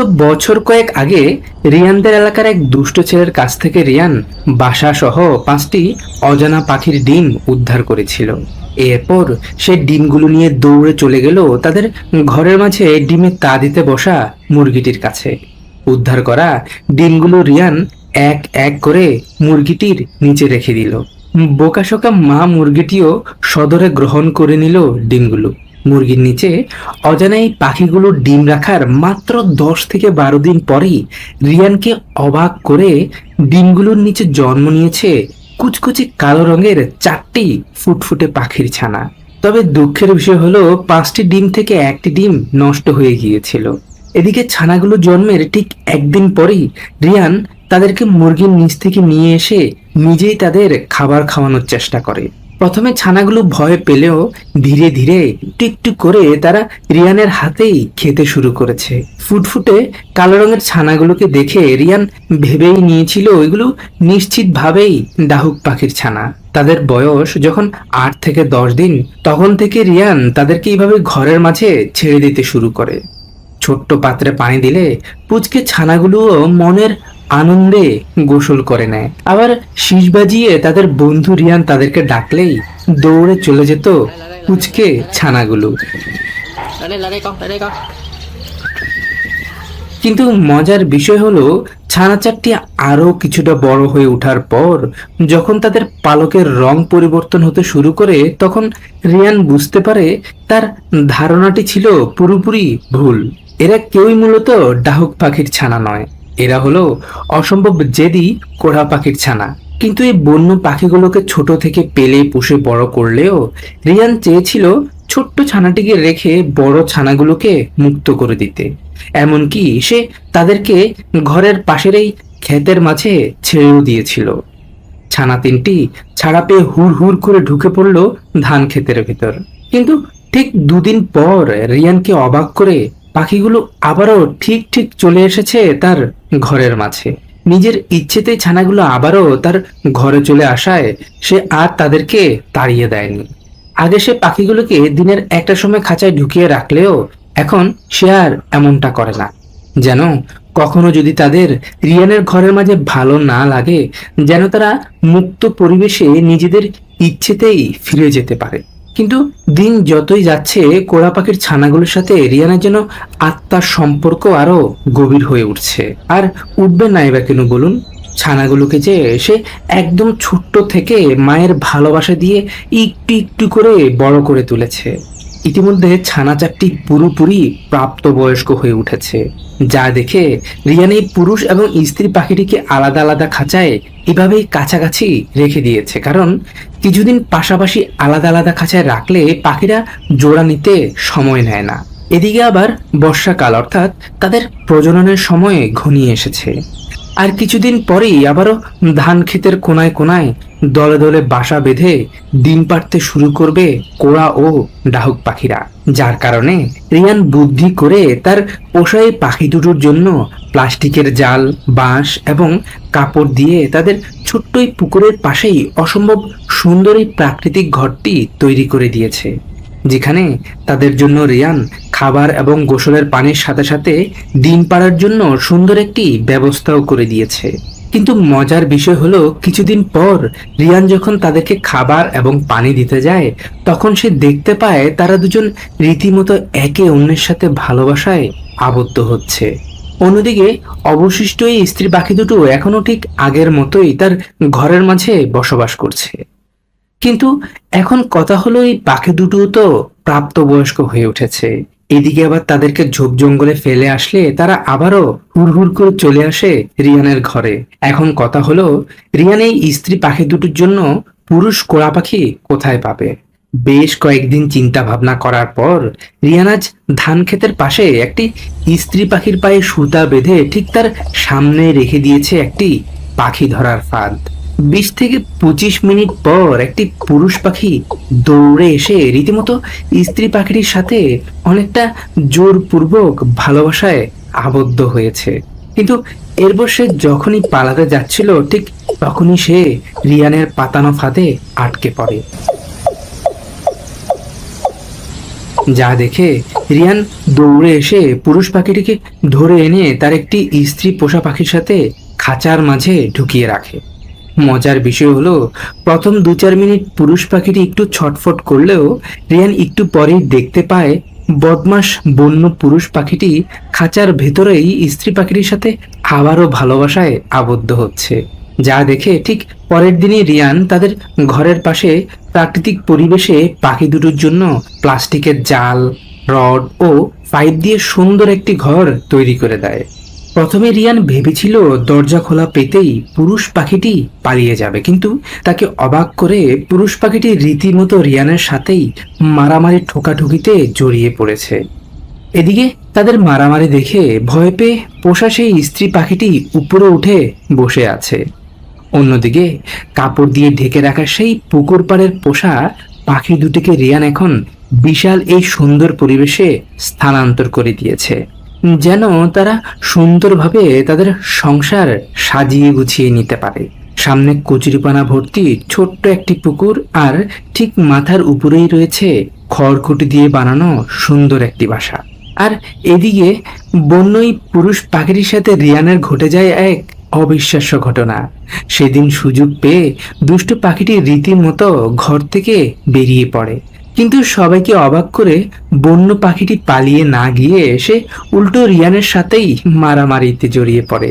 তো বছর কয়েক আগে রিয়ানদের এলাকার এক দুষ্ট ছেলের কাছ থেকে রিয়ান বাসা সহ 5টি অজানা পাখির ডিম উদ্ধার করেছিল। এরপর সে ডিমগুলো নিয়ে দৌড়ে চলে গেল তাদের ঘরের মাঝে ডিমে তা দিতে বসা মুরগিটির কাছে। উদ্ধার করা ডিমগুলো রিয়ান এক এক করে মুরগিটির নিচে রেখে দিল। বোকাশোকা মা মুরগিটিও সদরে গ্রহণ করে নিল ডিমগুলো। মুরগির নিচে অজানা এই পাখিগুলোর ডিম রাখার মাত্র 10 থেকে 12 দিন পরেই রিয়ানকে অবাক করে ডিমগুলোর নিচে জন্ম নিয়েছে কুচকুচি কালো রঙের 4টি ফুটফুটে পাখির ছানা। তবে দুঃখের বিষয় হলো 5টি ডিম থেকে 1টি ডিম নষ্ট হয়ে গিয়েছিল। এদিকে ছানাগুলো জন্মের ঠিক একদিন পরেই রিয়ান তাদেরকে মুরগির নিচ থেকে নিয়ে এসে নিজেই তাদের খাবার খাওয়ানোর চেষ্টা করে। প্রথমে ছানাগুলো ভয় পেলেও ধীরে ধীরে টিকটিক করে তারা রিয়ানের হাতেই খেতে শুরু করেছে। ফুটফুটে কালো রঙের ছানাগুলোকে দেখে রিয়ান ভেবেই নিয়েছিল এগুলো নিশ্চিতভাবেই ডাহুক পাখির ছানা। তাদের বয়স যখন 8 থেকে 10 দিন, তখন থেকে রিয়ান তাদেরকে এইভাবে ঘরের মাঝে ছেড়ে দিতে শুরু করে। ছোট্ট পাত্রে পানি দিলে পুচকে ছানাগুলোও মনের আনন্দে গোসল করে নেয়। আবার শীষ বাজিয়ে তাদের বন্ধু রিয়ান তাদেরকে ডাকলেই দৌড়ে চলে যেত পুচকে ছানাগুলো। কিন্তু মজার বিষয় হলো ছানা চারটি আরো কিছুটা বড় হয়ে ওঠার পর যখন তাদের পালকের রং পরিবর্তন হতে শুরু করে, তখন রিয়ান বুঝতে পারে তার ধারণাটি ছিল পুরোপুরি ভুল। এরা কেউই মূলত ডাহুক পাখির ছানা নয়, এরা হলো অসম্ভব জেদি কোড়া পাখির ছানা। কিন্তু এই বন্য পাখিগুলোকে ছোট থেকে পেলে পুষে বড় করলেও রিয়ান চেয়েছিল ছোট্ট ছানাটিকে রেখে বড় ছানাগুলোকে মুক্ত করে দিতে। এমনকি সে তাদেরকে ঘরের পাশের এই ক্ষেতের মাঝে ছেড়েও দিয়েছিল। ছানা 3টি ছাড়া পেয়ে হুড় হুড় করে ঢুকে পড়ল ধান ক্ষেতের ভেতর। কিন্তু ঠিক 2 দিন পর রিয়ানকে অবাক করে পাখিগুলো আবারও ঠিক ঠিক চলে এসেছে তার ঘরের মাঝে। নিজের ইচ্ছেতেই ছানাগুলো আবারও তার ঘরে চলে আসায় সে আর তাদেরকে তাড়িয়ে দেয়নি। আগে সে পাখিগুলোকে দিনের একটা সময় খাঁচায় ঢুকিয়ে রাখলেও এখন সে আর এমনটা করে না। যেন কখনো যদি তাদের রিয়ানের ঘরের মাঝে ভালো না লাগে, যেন তারা মুক্ত পরিবেশে নিজেদের ইচ্ছেতেই ফিরে যেতে পারে। কিন্তু দিন যতই যাচ্ছে কোড়া পাখির ছানাগুলোর সাথে রিয়ানের যেন আত্মার সম্পর্ক আরো গভীর হয়ে উঠছে। আর উঠবে নাই বা কেন বলুন? ছানাগুলোকে যে সে একদম ছোট্ট থেকে মায়ের ভালোবাসা দিয়ে একটু একটু করে বড় করে তুলেছে। ইতিমধ্যে ছানা 4টি পুরোপুরি প্রাপ্তবয়স্ক হয়ে উঠেছে, যা দেখে রিয়ান এই পুরুষ এবং স্ত্রী পাখিটিকে আলাদা আলাদা খাঁচায় এভাবেই কাছাকাছি রেখে দিয়েছে। কারণ কিছুদিন পাশাপাশি আলাদা আলাদা খাঁচায় রাখলে পাখিরা জোড়া নিতে সময় নেয় না। এদিকে আবার বর্ষাকাল, অর্থাৎ তাদের প্রজননের সময় ঘনিয়ে এসেছে। আর কিছুদিন পরেই আবারও ধান ক্ষেতের কোনায় কোনায় দলে দলে বাসা বেঁধে ডিম পাড়তে শুরু করবে কোড়া ও ডাহুক পাখিরা। যার কারণে রিয়ান বুদ্ধি করে তার পোষা এই পাখি দুটোর জন্য প্লাস্টিকের জাল, বাঁশ এবং কাপড় দিয়ে তাদের ছোট্ট এই পুকুরের পাশেই অসম্ভব সুন্দর এই প্রাকৃতিক ঘরটি তৈরি করে দিয়েছে, যেখানে তাদের জন্য রিয়ান খাবার এবং গোসলের পানির সাথে সাথে ডিম পাড়ার জন্য সুন্দর একটি ব্যবস্থাও করে দিয়েছে। কিন্তু মজার বিষয় হলো কিছুদিন পর রিয়ান যখন তাদেরকে খাবার এবং পানি দিতে যায়, তখন সে দেখতে পায় তারা দুজন রীতিমতো একে অন্যের সাথে ভালোবাসায় আবদ্ধ হচ্ছে। অন্যদিকে অবশিষ্ট এই স্ত্রী পাখি দুটো এখনো ঠিক আগের মতোই তার ঘরের মাঝে বসবাস করছে। কিন্তু এখন কথা হলো এই পাখি দুটো তো প্রাপ্তবয়স্ক হয়ে উঠেছে। এদিকে আবার তাদেরকে ঝোপ জঙ্গলে ফেলে আসলে তারা আবারও হুড় হুড় করে চলে আসে রিয়ানের ঘরে। এখন কথা হলো রিয়ান এই স্ত্রী পাখি দুটোর জন্য পুরুষ কোড়া পাখি কোথায় পাবে? বেশ কয়েকদিন চিন্তা ভাবনা করার পর রিয়ান আজ ধান ক্ষেতের পাশে একটি স্ত্রী পাখির পায়ে সুতা বেঁধে ঠিক তার সামনে রেখে দিয়েছে একটি পাখি ধরার ফাঁদ। 20 থেকে 25 মিনিট পর একটি পুরুষ পাখি দৌড়ে এসে রীতিমতো স্ত্রী পাখিটির সাথে অনেকটা জোরপূর্বক ভালোবাসায় আবদ্ধ হয়েছে। কিন্তু এরপর সে যখনই পালাতে যাচ্ছিল ঠিক তখনই সে রিয়ানের পাতানো ফাঁদে আটকে পড়ে। যা দেখে রিয়ান দৌড়ে এসে পুরুষ পাখিটিকে ধরে এনে তার একটি স্ত্রী পোষা পাখির সাথে খাঁচার মাঝে ঢুকিয়ে রাখে। মজার বিষয় হলো, প্রথম 2-4 মিনিট পুরুষ পাখিটি একটু ছটফট করলেও রিয়ান একটু পরেই দেখতে পায় বদমাস বন্য পুরুষ পাখিটি খাঁচার ভেতরেই স্ত্রী পাখিটির সাথে আবারও ভালোবাসায় আবদ্ধ হচ্ছে। যা দেখে ঠিক পরের দিনই রিয়ান তাদের ঘরের পাশে প্রাকৃতিক পরিবেশে পাখি দুটোর জন্য প্লাস্টিকের জাল, রড ও পাইপ দিয়ে সুন্দর একটি ঘর তৈরি করে দেয়। প্রথমে রিয়ান ভেবেছিল দরজা খোলা পেতেই পুরুষ পাখিটি পালিয়ে যাবে, কিন্তু তাকে অবাক করে পুরুষ পাখিটি রীতিমতো রিয়ানের সাথেই মারামারি ঠোকাঠুকিতে জড়িয়ে পড়েছে। এদিকে তাদের মারামারি দেখে ভয় পেয়ে পোষা সেই স্ত্রী পাখিটি উপরে উঠে বসে আছে। অন্যদিকে কাপড় দিয়ে ঢেকে রাখা সেই পুকুর পাড়ের পোষা পাখি দুটিকে রিয়ান এখন বিশাল এই সুন্দর পরিবেশে স্থানান্তর করে দিয়েছে, যেন তারা সুন্দরভাবে তাদের সংসার সাজিয়ে গুছিয়ে নিতে পারে। সামনে কচুরিপানা ভর্তি ছোট্ট একটি পুকুর, আর ঠিক মাথার উপরেই রয়েছে খড়কুটি দিয়ে বানানো সুন্দর একটি বাসা। আর এদিকে বন্যই পুরুষ পাখিটির সাথে রিয়ানের ঘটে যায় এক অবিশ্বাস্য ঘটনা। সেদিন সুযোগ পেয়ে দুষ্ট পাখিটি রীতিমতো ঘর থেকে বেরিয়ে পড়ে, কিন্তু সবাইকে অবাক করে বন্য পাখিটি পালিয়ে না গিয়ে সে উল্টো রিয়ানের সাথেই মারামারিতে জড়িয়ে পড়ে।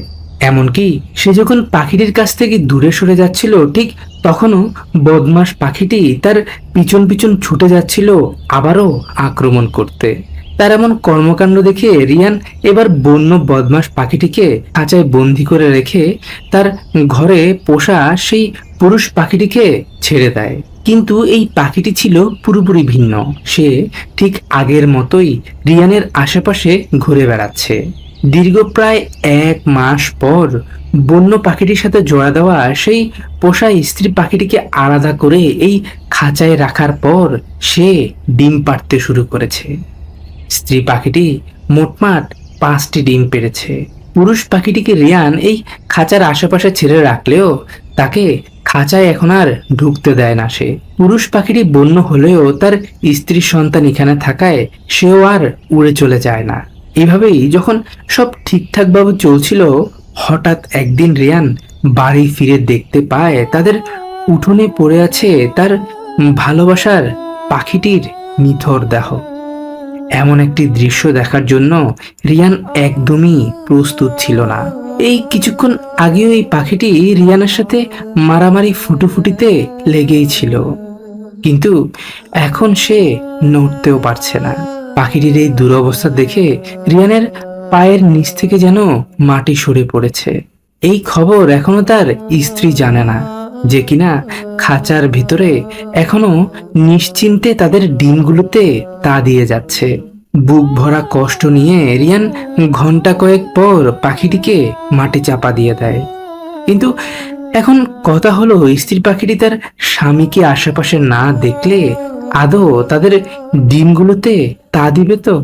এমনকি সে যখন পাখিটির কাছ থেকে দূরে সরে যাচ্ছিল, ঠিক তখনও বদমাস পাখিটি তার পিছন পিছন ছুটে যাচ্ছিল আবারও আক্রমণ করতে। তার এমন কর্মকাণ্ড দেখে রিয়ান এবার বন্য বদমাস পাখিটিকে খাঁচায় বন্দি করে রেখে তার ঘরে পোষা সেই পুরুষ পাখিটিকে ছেড়ে দেয়। কিন্তু এই পাখিটি ছিল পুরোপুরি ভিন্ন। সে ঠিক আগের মতোই রিয়ানের আশেপাশে ঘুরে বেড়াচ্ছে। দীর্ঘ প্রায় 1 মাস পর বন্য পাখিটির সাথে জোড়া দেওয়া সেই পোষা স্ত্রী পাখিটিকে আলাদা করে এই খাঁচায় রাখার পর সে ডিম পাড়তে শুরু করেছে। স্ত্রী পাখিটি মোটমাট 5টি ডিম পেড়েছে। পুরুষ পাখিটিকে রিয়ান এই খাঁচার আশেপাশে ছেড়ে রাখলেও তাকে খাঁচায় এখন আর ঢুকতে দেয় না সে। পুরুষ পাখিটি বন্য হলেও তার স্ত্রী সন্তান এখানে থাকায় সেও আর উড়ে চলে যায় না। এভাবেই যখন সব ঠিকঠাক ভাবে চলছিল, হঠাৎ একদিন রিয়ান বাড়ি ফিরে দেখতে পায় তাদের উঠোনে পড়ে আছে তার ভালোবাসার পাখিটির নিথর দেহ। এমন একটি দৃশ্য দেখার জন্য রিয়ান একদমই প্রস্তুত ছিল না। এই কিছুক্ষণ আগেও এই পাখিটি রিয়ানের সাথে মারামারি ফুটোফুটিতে লেগেই ছিল, কিন্তু এখন সে নড়তেও পারছে না। পাখিটির এই দুরবস্থা দেখে রিয়ানের পায়ের নিচ থেকে যেন মাটি সরে পড়েছে। এই খবর এখনো তার স্ত্রী জানে না, যে কিনা খাঁচার ভিতরে এখনো নিশ্চিন্তে তাদের ডিমগুলোতে তা দিয়ে যাচ্ছে। বুক ভরা কষ্ট নিয়ে রিয়ান ঘন্টা কয়েক পর পাখিটিকে মাটি চাপা দিয়ে দেয়। কিন্তু এখন কথা হলো, স্ত্রী পাখিটি তার স্বামীকে আশেপাশে না দেখলে আদৌ তাদের ডিমগুলোতে তা দিবে তো?